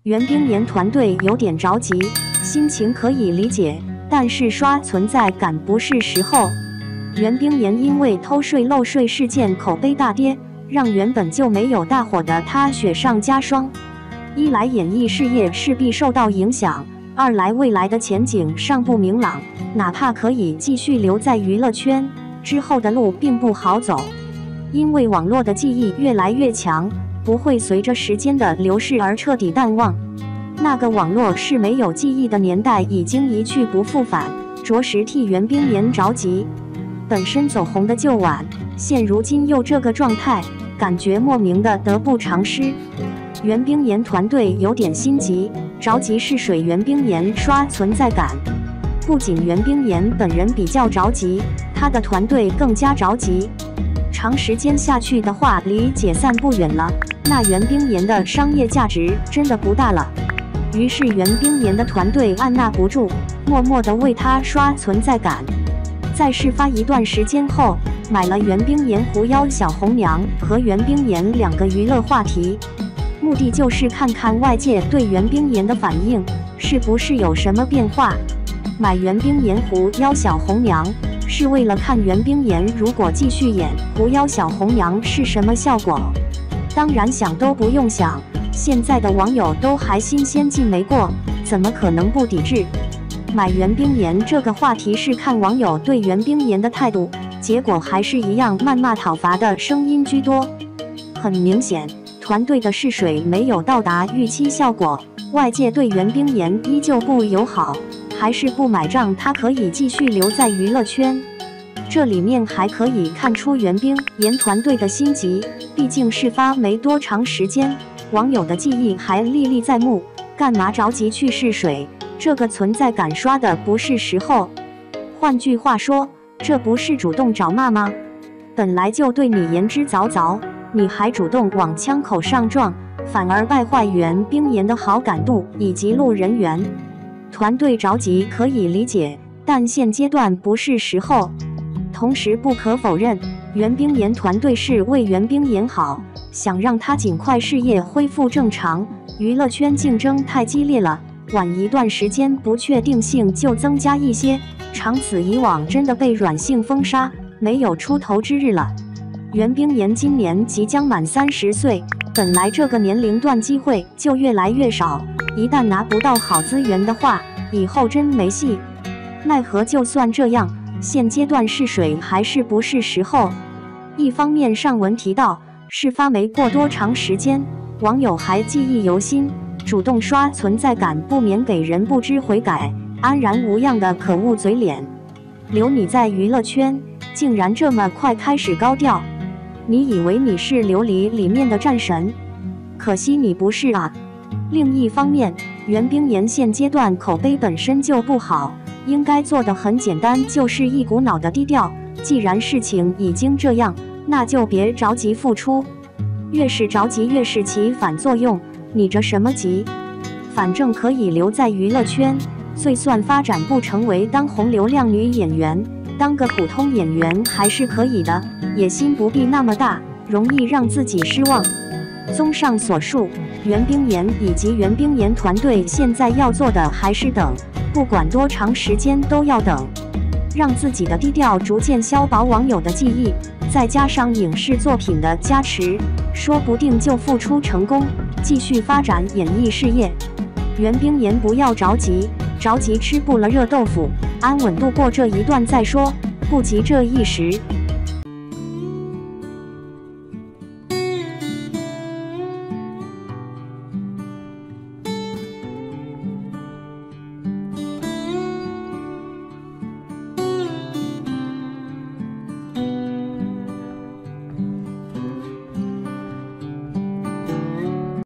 袁冰妍团队有点着急，心情可以理解，但是刷存在感不是时候。袁冰妍因为偷税漏税事件口碑大跌，让原本就没有大火的她雪上加霜。一来演艺事业势必受到影响，二来未来的前景尚不明朗，哪怕可以继续留在娱乐圈，之后的路并不好走。因为网络的记忆越来越强，不会随着时间的流逝而彻底淡忘。那个网络是没有记忆的年代已经一去不复返，着实替袁冰妍着急。本身走红的就晚，现如今又这个状态，感觉莫名的得不偿失。袁冰妍团队有点心急，着急试水袁冰妍刷存在感。不仅袁冰妍本人比较着急，她的团队更加着急。长时间下去的话，离解散不远了，那袁冰妍的商业价值真的不大了。于是袁冰妍的团队按捺不住，默默地为她刷存在感。在事发一段时间后，买了袁冰妍狐妖小红娘和袁冰妍2个娱乐话题，目的就是看看外界对袁冰妍的反应是不是有什么变化。买袁冰妍狐妖小红娘是为了看袁冰妍如果继续演狐妖小红娘是什么效果。当然想都不用想，现在的网友都还新鲜劲没过，怎么可能不抵制？买袁冰妍这个话题是看网友对袁冰妍的态度，结果还是一样谩骂讨伐的声音居多。很明显，团队的试水没有到达预期效果，外界对袁冰妍依旧不友好，还是不买账她可以继续留在娱乐圈。这里面还可以看出袁冰妍团队的心急，毕竟事发没多长时间，网友的记忆还历历在目，干嘛着急去试水？这个存在感刷的不是时候。换句话说，这不是主动找骂吗？本来就对你言之凿凿，你还主动往枪口上撞，反而败坏袁冰妍的好感度以及路人缘。团队着急可以理解，但现阶段不是时候。同时不可否认，袁冰妍团队是为袁冰妍好，想让她尽快事业恢复正常。娱乐圈竞争太激烈了，晚一段时间不确定性就增加一些，长此以往真的被软性封杀，没有出头之日了。袁冰妍今年即将满30岁，本来这个年龄段机会就越来越少，一旦拿不到好资源的话，以后真没戏。奈何就算这样，现阶段试水还是不是时候。一方面上文提到，事发没过多长时间，网友还记忆犹新，主动刷存在感不免给人不知悔改、安然无恙的可恶嘴脸。留你在娱乐圈，竟然这么快开始高调，你以为你是琉璃里面的战神？可惜你不是啊。另一方面，袁冰妍现阶段口碑本身就不好，应该做的很简单，就是一股脑的低调。既然事情已经这样，那就别着急复出，越是着急越是起反作用。你着什么急？反正可以留在娱乐圈，就算发展不成为当红流量女演员，当个普通演员还是可以的，野心不必那么大，容易让自己失望。综上所述，袁冰妍以及袁冰妍团队现在要做的还是等，不管多长时间都要等，让自己的低调逐渐消薄网友的记忆，再加上影视作品的加持，说不定就复出成功，继续发展演艺事业。袁冰妍不要着急，着急吃不了热豆腐，安稳度过这一段再说，不急这一时。